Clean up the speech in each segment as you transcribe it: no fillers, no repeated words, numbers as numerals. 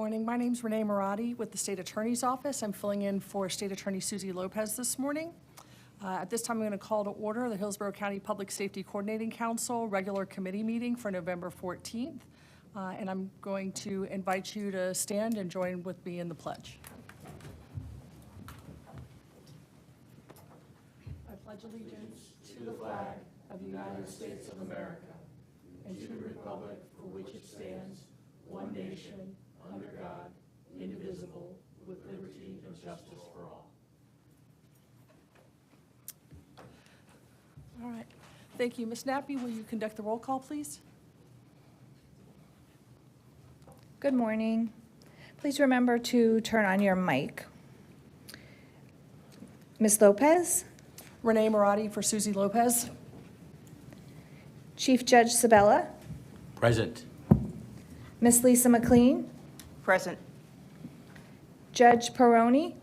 Morning. My name's Renee Marotti with the State Attorney's Office. I'm filling in for State Attorney Susie Lopez this morning. At this time, I'm going to call to order the Hillsborough County Public Safety Coordinating Council regular committee meeting for November 14th. And I'm going to invite you to stand and join with me in the pledge. I pledge allegiance to the flag of the United States of America and to the republic for which it stands, one nation, under God, indivisible, with liberty and justice for all. All right. Thank you. Ms. Nappy, will you conduct the roll call, please? Good morning. Please remember to turn on your mic. Ms. Lopez, Renee Marotti for Susie Lopez. Chief Judge Sabella, Present. Ms. Lisa McLean, Present. Judge Peroni,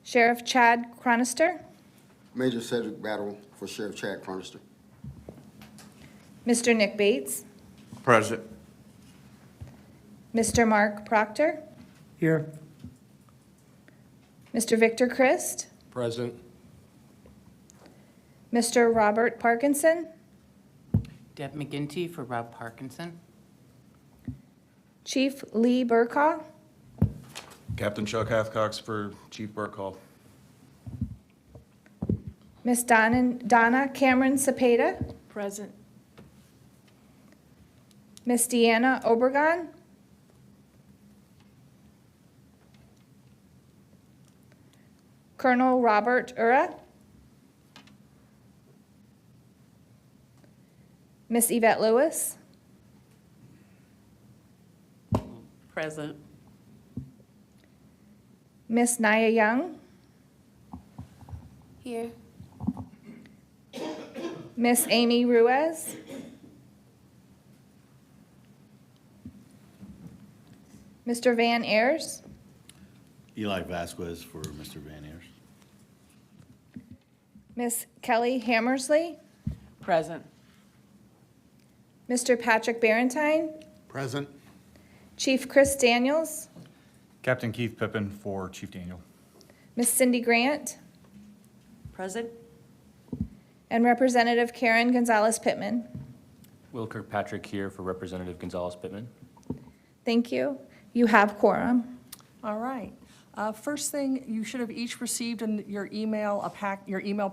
Sheriff Chad Chronister, Major Cedric Battle for Sheriff Chad Chronister. Mr. Nick Bates, Present. Mr. Mark Proctor, Here. Mr. Victor Christ, Present. Mr. Robert Parkinson, Deb McGinty for Rob Parkinson. Chief Lee Burkaw, Captain Chuck Hathcox for Chief Burkhall. Miss Donna Cameron Cepeda, Present. Miss Deanna Obregon, Colonel Robert Ura, Miss Yvette Lewis, Present. Miss Naya Young, Here. Miss Amy Ruiz, Mr. Van Ayers, Eli Vasquez for Mr. Van Ayers. Miss Kelly Hammersley, Present. Mr. Patrick Barentine, Present. Chief Chris Daniels, Captain Keith Pippin for Chief Daniel. Miss Cindy Grant, Present. and Representative Karen Gonzalez Pittman. Will Kirkpatrick here for Representative Gonzalez Pittman. Thank you. You have quorum. All right. First thing, you should have each received in your email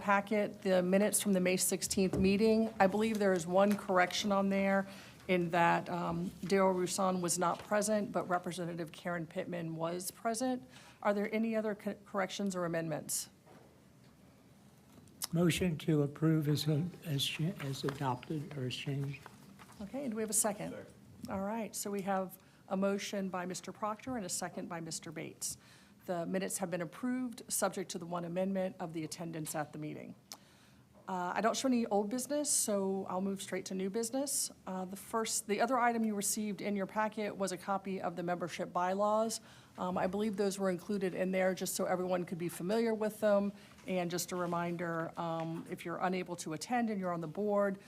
packet the minutes from the May 16th meeting. I believe there is one correction on there in that Daryl Roussan was not present, but Representative Karen Pittman was present. Are there any other corrections or amendments? Motion to approve as adopted or as changed. Okay, and do we have a second? All right, so we have a motion by Mr. Proctor and a second by Mr. Bates. The minutes have been approved, subject to the one amendment of the attendance at the meeting. I don't show any old business, so I'll move straight to new business. The other item you received in your packet was a copy of the membership bylaws. I believe those were included in there just so everyone could be familiar with them. And just a reminder, if you're unable to attend and you're on the board,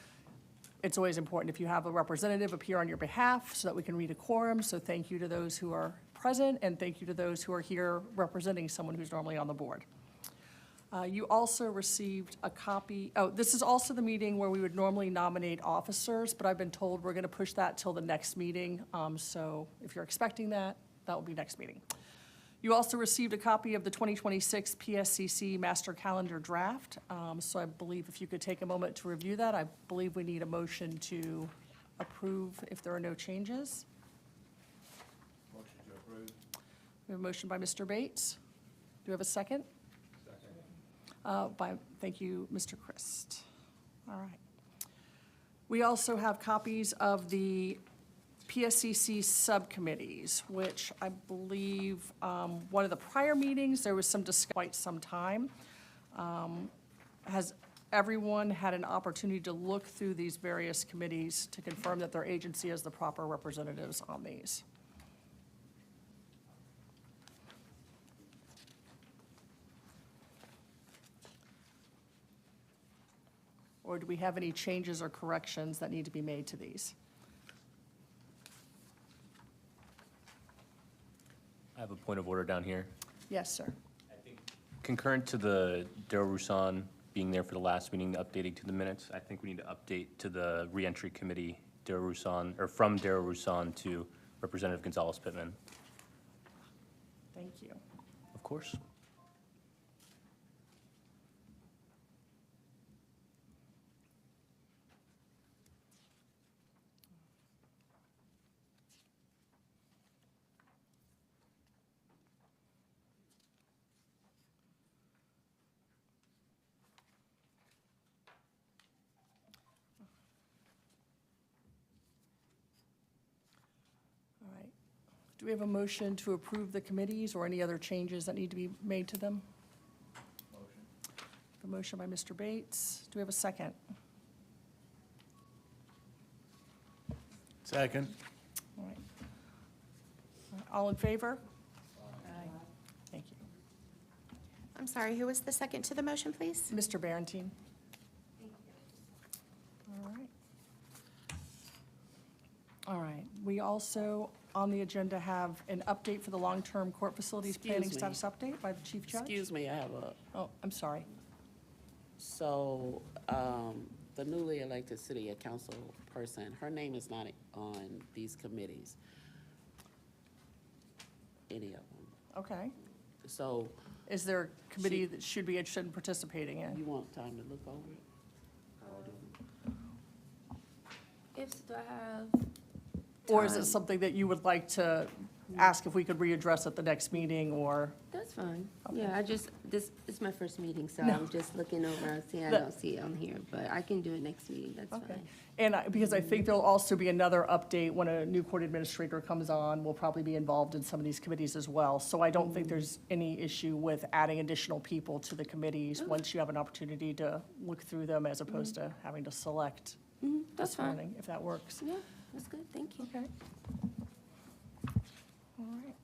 it's always important if you have a representative appear on your behalf so that we can read a quorum. So thank you to those who are present, and thank you to those who are here representing someone who's normally on the board. You also received a copy, this is also the meeting where we would normally nominate officers, but I've been told we're going to push that till the next meeting. So if you're expecting that, that will be next meeting. You also received a copy of the 2026 PSCC Master Calendar Draft. So I believe if you could take a moment to review that, I believe we need a motion to approve if there are no changes. Motion to approve. We have a motion by Mr. Bates. Do we have a second? Second. Thank you, Mr. Christ. All right. We also have copies of the PSCC subcommittees, which I believe one of the prior meetings, there was some discussion quite some time. Has everyone had an opportunity to look through these various committees to confirm that their agency has the proper representatives on these? Or do we have any changes or corrections that need to be made to these? I have a point of order down here. Yes, sir. Concurrent to the Darrell Roussan being there for the last meeting, updating to the minutes, I think we need to update to the reentry committee, Darrell Roussan, or from Darrell Roussan to Representative Gonzalez Pittman. Thank you. Of course. All right. Do we have a motion to approve the committees or any other changes that need to be made to them? A motion by Mr. Bates. Do we have a second? Second. All right. All in favor? Thank you. I'm sorry, who was the second to the motion, please? Mr. Barentine? All right. All right. We also, on the agenda, have an update for the long-term court facilities planning Excuse me. status update by the chief judge. Excuse me, I have a, Oh, I'm sorry. so, the newly elected city council person, her name is not on these committees. Any of them. Okay. So Is there a committee that should be interested in participating in? you want time to look over it? If, do I have? Or is it time? something that you would like to ask if we could readdress at the next meeting, or? That's fine. Okay. Yeah, I just, this is my first meeting, so No. I'm just looking over, I see, I No. don't see it on here, but I can do it next meeting, that's Okay. fine. And because I think there'll also be another update when a new court administrator comes on. We'll probably be involved in some of these committees as well. So I don't think there's any issue with adding additional people to the committees once you have an opportunity to look through them as opposed to having to select That's this fine. morning, if that works. Yeah, that's good, thank you. Okay. All right.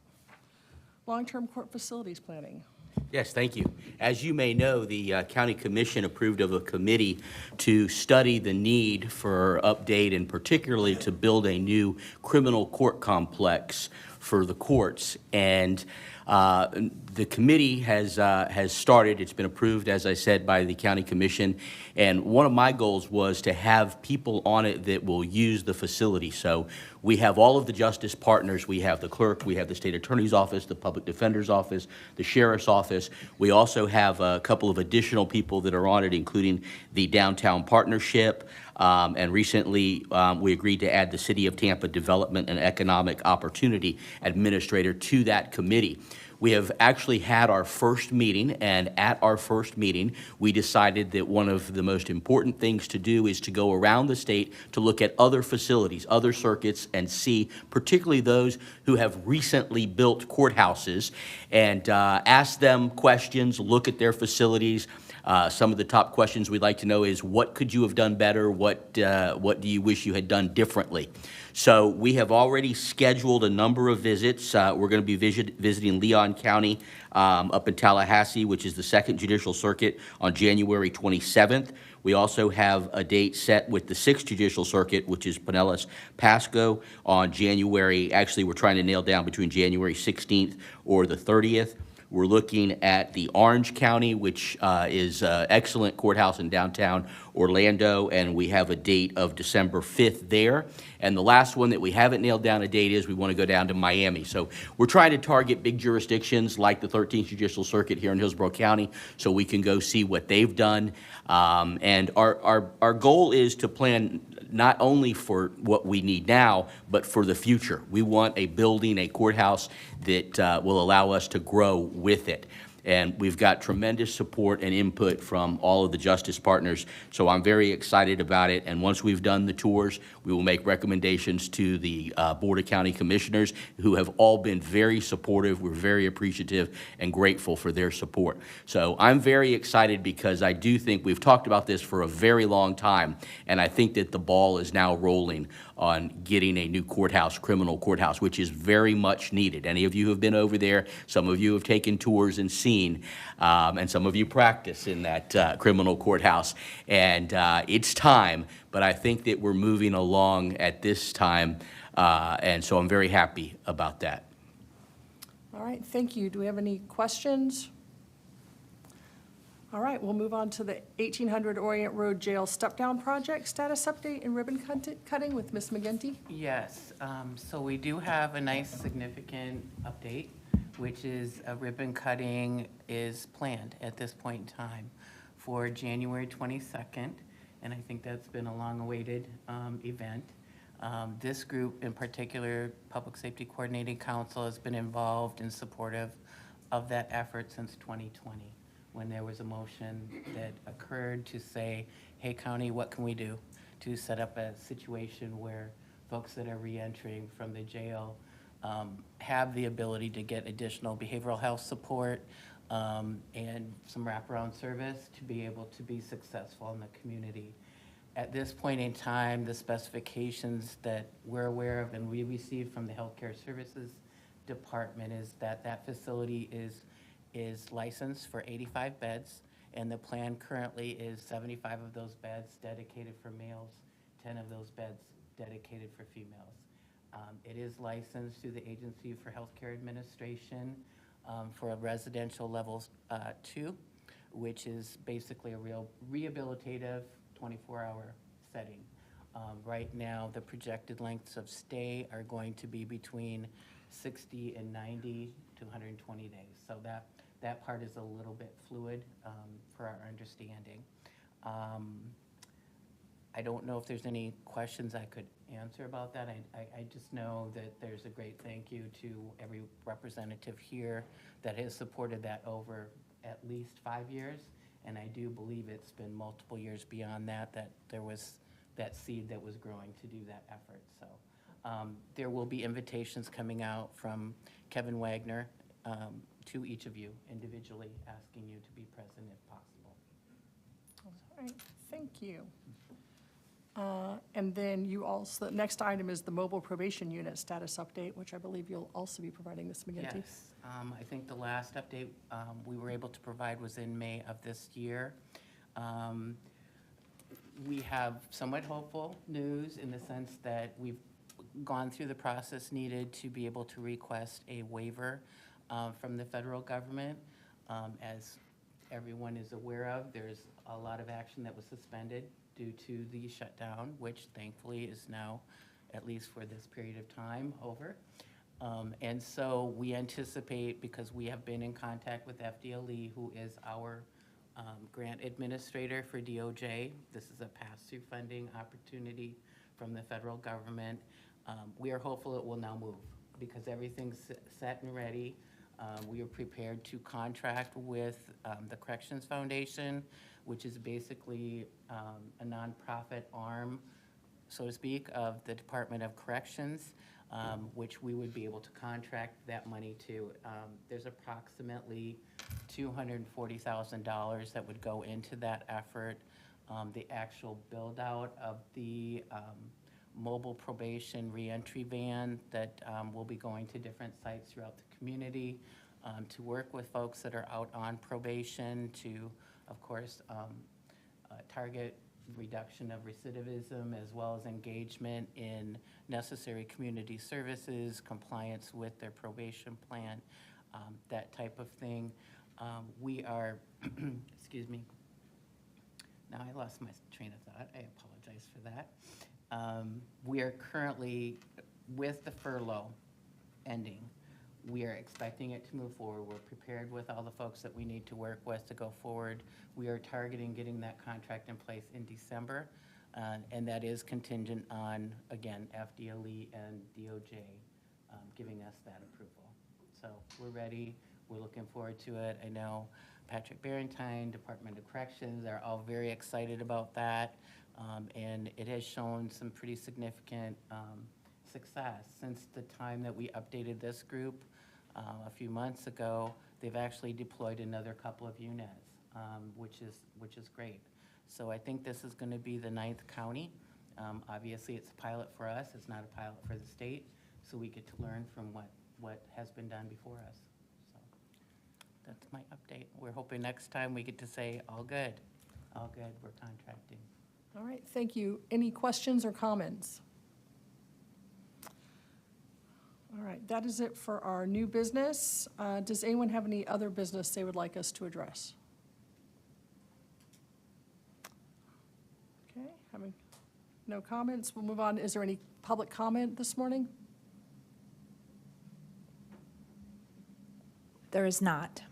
Long-term court facilities planning. Yes, thank you. As you may know, the county commission approved of a committee to study the need for update and particularly to build a new criminal court complex for the courts. And the committee has started. It's been approved, as I said, by the county commission. And one of my goals was to have people on it that will use the facility. So we have all of the justice partners. We have the clerk, we have the state attorney's office, the public defender's office, the sheriff's office. We also have a couple of additional people that are on it, including the downtown partnership. And recently, we agreed to add the City of Tampa Development and Economic Opportunity Administrator to that committee. We have actually had our first meeting, and at our first meeting, we decided that one of the most important things to do is to go around the state to look at other facilities, other circuits, and see, particularly those who have recently built courthouses, and ask them questions, look at their facilities. Some of the top questions we'd like to know is, what could you have done better? What do you wish you had done differently? So we have already scheduled a number of visits. We're going to be visiting Leon County up in Tallahassee, which is the 2nd Judicial Circuit, on January 27th. We also have a date set with the 6th Judicial Circuit, which is Pinellas Pasco, on January, actually we're trying to nail down between January 16th or the 30th. We're looking at the Orange County, which is an excellent courthouse in downtown Orlando, and we have a date of December 5th there. And the last one that we haven't nailed down a date is we want to go down to Miami. So we're trying to target big jurisdictions like the 13th Judicial Circuit here in Hillsborough County so we can go see what they've done. And our goal is to plan not only for what we need now, but for the future. We want a building, a courthouse that will allow us to grow with it. And we've got tremendous support and input from all of the justice partners, so I'm very excited about it. And once we've done the tours, we will make recommendations to the Board of County Commissioners, who have all been very supportive. We're very appreciative and grateful for their support. So I'm very excited because I do think we've talked about this for a very long time, and I think that the ball is now rolling on getting a new courthouse, criminal courthouse, which is very much needed. Any of you have been over there, some of you have taken tours and seen, and some of you practice in that criminal courthouse. And it's time, but I think that we're moving along at this time, and so I'm very happy about that. All right, thank you. Do we have any questions? All right, we'll move on to the 1800 Orient Road Jail Step-Down Project status update and ribbon cutting with Ms. McGinty. Yes, so we do have a nice significant update, which is a ribbon cutting is planned at this point in time for January 22nd, and I think that's been a long-awaited event. This group in particular, Public Safety Coordinating Council, has been involved and supportive of that effort since 2020, when there was a motion that occurred to say, hey, county, what can we do to set up a situation where folks that are reentering from the jail have the ability to get additional behavioral health support and some wraparound service to be able to be successful in the community. At this point in time, the specifications that we're aware of and we received from the Healthcare Services Department is that that facility is licensed for 85 beds, and the plan currently is 75 of those beds dedicated for males, 10 of those beds dedicated for females. It is licensed through the Agency for Healthcare Administration for a residential level 2, which is basically a real rehabilitative 24-hour setting. Right now, the projected lengths of stay are going to be between 60 and 90 to 120 days. So that part is a little bit fluid for our understanding. I don't know if there's any questions I could answer about that. I just know that there's a great thank you to every representative here that has supported that over at least 5 years. And I do believe it's been multiple years beyond that there was that seed that was growing to do that effort. So there will be invitations coming out from Kevin Wagner to each of you individually, asking you to be present if possible. All right, thank you. And then you also, the next item is the mobile probation unit status update, which I believe you'll also be providing, Ms. McGinty. Yes, I think the last update we were able to provide was in May of this year. We have somewhat hopeful news in the sense that we've gone through the process needed to be able to request a waiver from the federal government. As everyone is aware of, there's a lot of action that was suspended due to the shutdown, which thankfully is now, at least for this period of time, over. And so we anticipate, because we have been in contact with FDLE, who is our grant administrator for DOJ. This is a pass-through funding opportunity from the federal government. We are hopeful it will now move because everything's set and ready. We are prepared to contract with the Corrections Foundation, which is basically a nonprofit arm, so to speak, of the Department of Corrections, which we would be able to contract that money to. There's approximately $240,000 that would go into that effort. The actual build-out of the mobile probation reentry van that will be going to different sites throughout the community to work with folks that are out on probation to, of course, target reduction of recidivism as well as engagement in necessary community services, compliance with their probation plan, that type of thing. We are, excuse me, now I lost my train of thought. I apologize for that. We are currently, with the furlough ending, we are expecting it to move forward. We're prepared with all the folks that we need to work with to go forward. We are targeting getting that contract in place in December, and that is contingent on, again, FDLE and DOJ giving us that approval. So we're ready. We're looking forward to it. I know Patrick Barentine, Department of Corrections, are all very excited about that, and it has shown some pretty significant success. Since the time that we updated this group a few months ago, they've actually deployed another couple of units, which is great. So I think this is going to be the 9th county. Obviously, it's a pilot for us. It's not a pilot for the state, so we get to learn from what has been done before us. So that's my update. We're hoping next time we get to say, all good, we're contracting. All right, thank you. Any questions or comments? All right, that is it for our new business. Does anyone have any other business they would like us to address? Okay, having no comments, we'll move on. Is there any public comment this morning? There is not.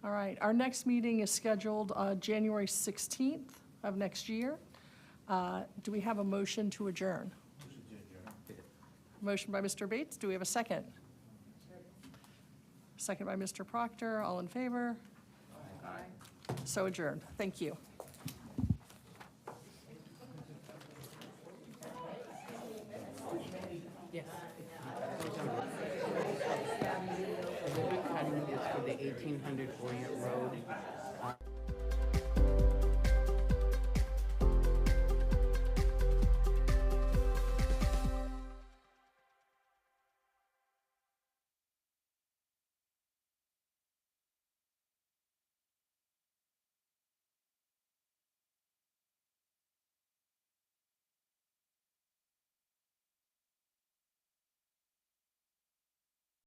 All right, our next meeting is scheduled January 16th of next year. Do we have a motion to adjourn? Motion by Mr. Bates. Do we have a second? Second by Mr. Proctor. All in favor? Aye. So adjourned. Thank you. Yes. We'll be cutting this for the 1800 Orient Road